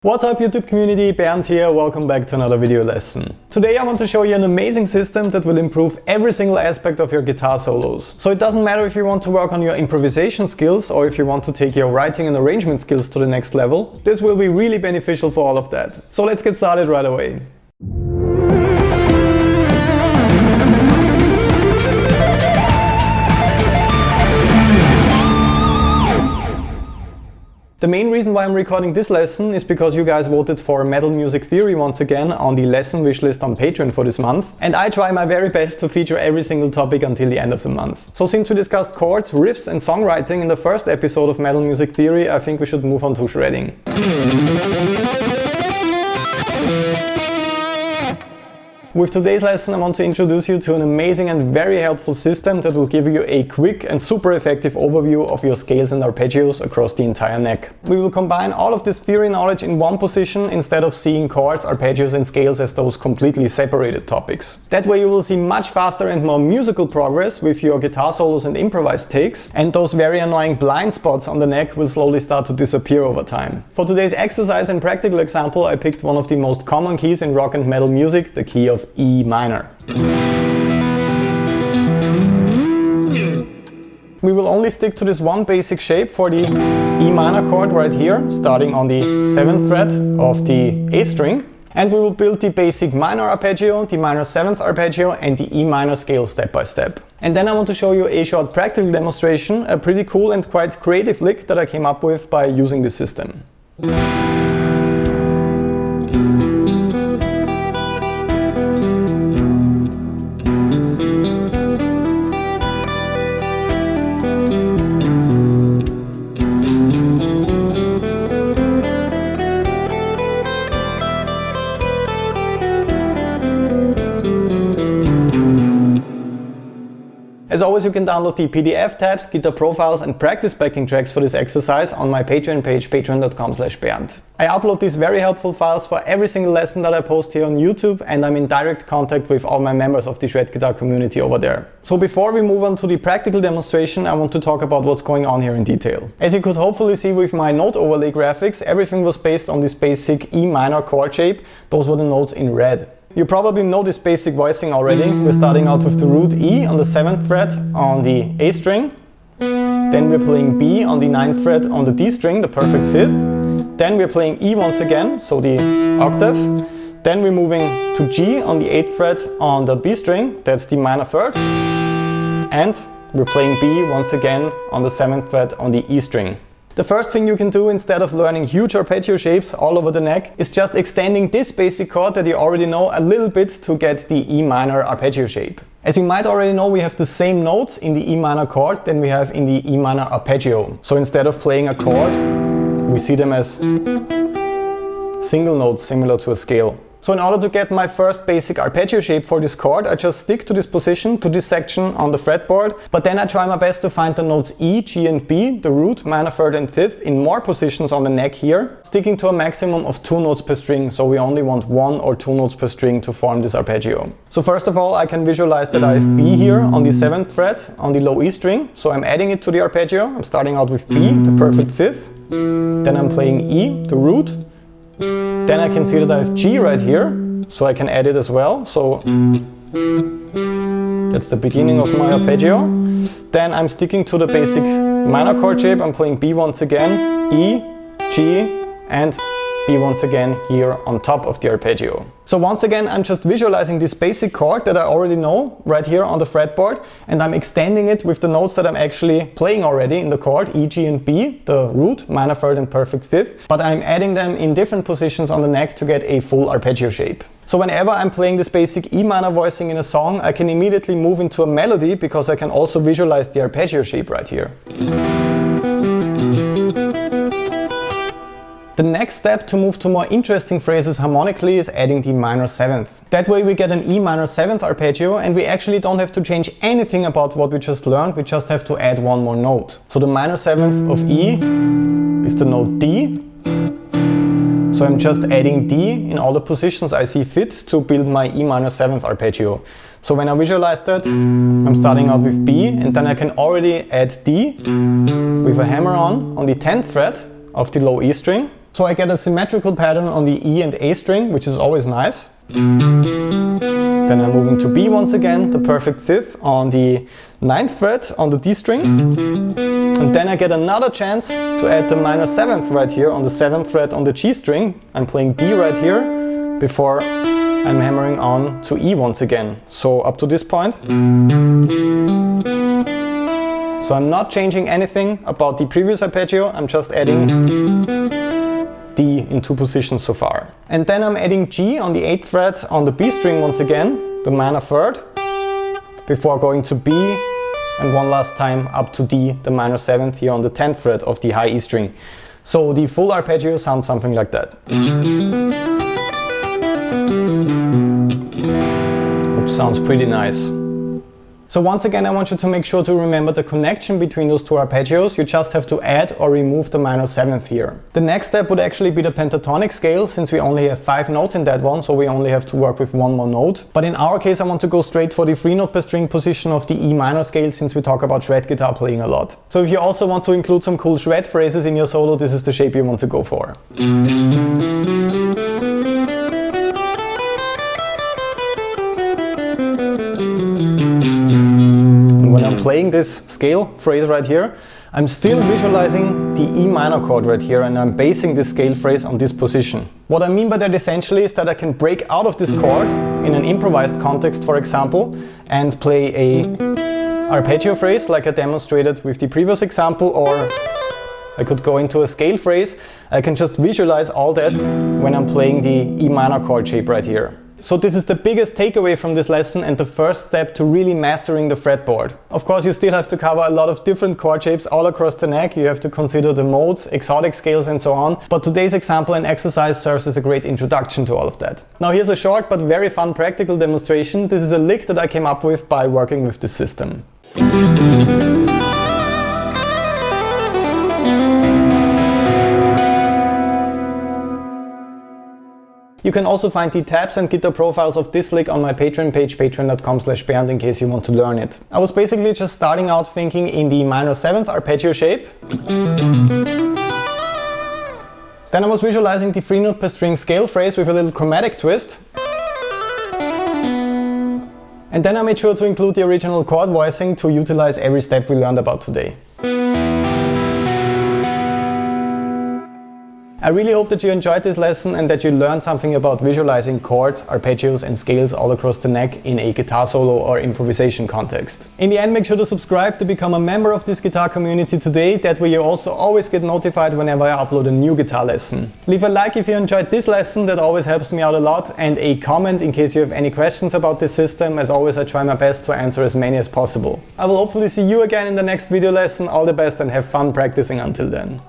What's up YouTube community, Bernd here, welcome back to another video lesson. Today I want to show you an amazing system that will improve every single aspect of your guitar solos. So it doesn't matter if you want to work on your improvisation skills or if you want to take your writing and arrangement skills to the next level. This will be really beneficial for all of that. So let's get started right away. The main reason why I'm recording this lesson is because you guys voted for metal music theory once again on the lesson wishlist on Patreon for this month, and I try my very best to feature every single topic until the end of the month. So since we discussed chords, riffs and songwriting in the first episode of metal music theory, I think we should move on to shredding. With today's lesson I want to introduce you to an amazing and very helpful system that will give you a quick and super effective overview of your scales and arpeggios across the entire neck. We will combine all of this theory knowledge in one position instead of seeing chords, arpeggios and scales as those completely separated topics. That way you will see much faster and more musical progress with your guitar solos and improvised takes, and those very annoying blind spots on the neck will slowly start to disappear over time. For today's exercise and practical example I picked one of the most common keys in rock and metal music, the key of E minor. We will only stick to this one basic shape for the E minor chord right here, starting on the 7th fret of the A string, and we will build the basic minor arpeggio, the minor 7th arpeggio and the E minor scale step by step. And then I want to show you a short practical demonstration, a pretty cool and quite creative lick that I came up with by using this system. As always, you can download the PDF tabs, guitar profiles and practice backing tracks for this exercise on my Patreon page, patreon.com/Bernd. I upload these very helpful files for every single lesson that I post here on YouTube, and I'm in direct contact with all my members of the shred guitar community over there. So before we move on to the practical demonstration, I want to talk about what's going on here in detail. As you could hopefully see with my note overlay graphics, everything was based on this basic E minor chord shape. Those were the notes in red. You probably know this basic voicing already. We're starting out with the root E on the 7th fret on the A string. Then we're playing B on the 9th fret on the D string, the perfect 5th. Then we're playing E once again, so the octave. Then we're moving to G on the 8th fret on the B string, that's the minor 3rd. And we're playing B once again on the 7th fret on the E string. The first thing you can do instead of learning huge arpeggio shapes all over the neck is just extending this basic chord that you already know a little bit to get the E minor arpeggio shape. As you might already know, we have the same notes in the E minor chord than we have in the E minor arpeggio. So instead of playing a chord, we see them as single notes similar to a scale. So in order to get my first basic arpeggio shape for this chord, I just stick to this position, to this section on the fretboard, but then I try my best to find the notes E, G and B, the root, minor 3rd and 5th, in more positions on the neck here, sticking to a maximum of 2 notes per string, so we only want 1 or 2 notes per string to form this arpeggio. So first of all, I can visualize that I have B here on the 7th fret on the low E string, so I'm adding it to the arpeggio. I'm starting out with B, the perfect 5th, then I'm playing E, the root. Then I can see that I have G right here, so I can add it as well. So that's the beginning of my arpeggio. Then I'm sticking to the basic minor chord shape. I'm playing B once again, E, G and B once again here on top of the arpeggio. So once again I'm just visualizing this basic chord that I already know right here on the fretboard, and I'm extending it with the notes that I'm actually playing already in the chord, E, G and B, the root, minor 3rd and perfect 5th, but I'm adding them in different positions on the neck to get a full arpeggio shape. So whenever I'm playing this basic E minor voicing in a song, I can immediately move into a melody because I can also visualize the arpeggio shape right here. The next step to move to more interesting phrases harmonically is adding the minor 7th. That way we get an E minor 7th arpeggio, and we actually don't have to change anything about what we just learned, we just have to add one more note. So the minor 7th of E is the note D. So I'm just adding D in all the positions I see fit to build my E minor 7th arpeggio. So when I visualize that, I'm starting out with B, and then I can already add D with a hammer on the 10th fret of the low E string. So I get a symmetrical pattern on the E and A string, which is always nice. Then I'm moving to B once again, the perfect fifth on the 9th fret on the D string. And then I get another chance to add the minor 7th right here on the 7th fret on the G string. I'm playing D right here before I'm hammering on to E once again. So up to this point. So I'm not changing anything about the previous arpeggio, I'm just adding D in 2 positions so far. And then I'm adding G on the 8th fret on the B string once again, the minor 3rd, before going to B and one last time up to D, the minor 7th here on the 10th fret of the high E string. So the full arpeggio sounds something like that. Which sounds pretty nice. So once again, I want you to make sure to remember the connection between those 2 arpeggios. You just have to add or remove the minor 7th here. The next step would actually be the pentatonic scale, since we only have 5 notes in that one, so we only have to work with 1 more note. But in our case, I want to go straight for the 3 note per string position of the E minor scale, since we talk about shred guitar playing a lot. So if you also want to include some cool shred phrases in your solo, this is the shape you want to go for. When I'm playing this scale phrase right here, I'm still visualizing the E minor chord right here, and I'm basing this scale phrase on this position. What I mean by that essentially is that I can break out of this chord in an improvised context, for example, and play a arpeggio phrase like I demonstrated with the previous example, or I could go into a scale phrase. I can just visualize all that when I'm playing the E minor chord shape right here. So this is the biggest takeaway from this lesson and the first step to really mastering the fretboard. Of course, you still have to cover a lot of different chord shapes all across the neck. You have to consider the modes, exotic scales and so on. But today's example and exercise serves as a great introduction to all of that. Now here's a short but very fun practical demonstration. This is a lick that I came up with by working with this system. You can also find the tabs and guitar profiles of this lick on my Patreon page, patreon.com/Bernd, in case you want to learn it. I was basically just starting out thinking in the minor 7th arpeggio shape. Then I was visualizing the 3 note per string scale phrase with a little chromatic twist. And then I made sure to include the original chord voicing to utilize every step we learned about today. I really hope that you enjoyed this lesson and that you learned something about visualizing chords, arpeggios and scales all across the neck in a guitar solo or improvisation context. In the end, make sure to subscribe to become a member of this guitar community today. That way you also always get notified whenever I upload a new guitar lesson. Leave a like if you enjoyed this lesson, that always helps me out a lot, and a comment in case you have any questions about this system. As always, I try my best to answer as many as possible. I will hopefully see you again in the next video lesson. All the best and have fun practicing until then.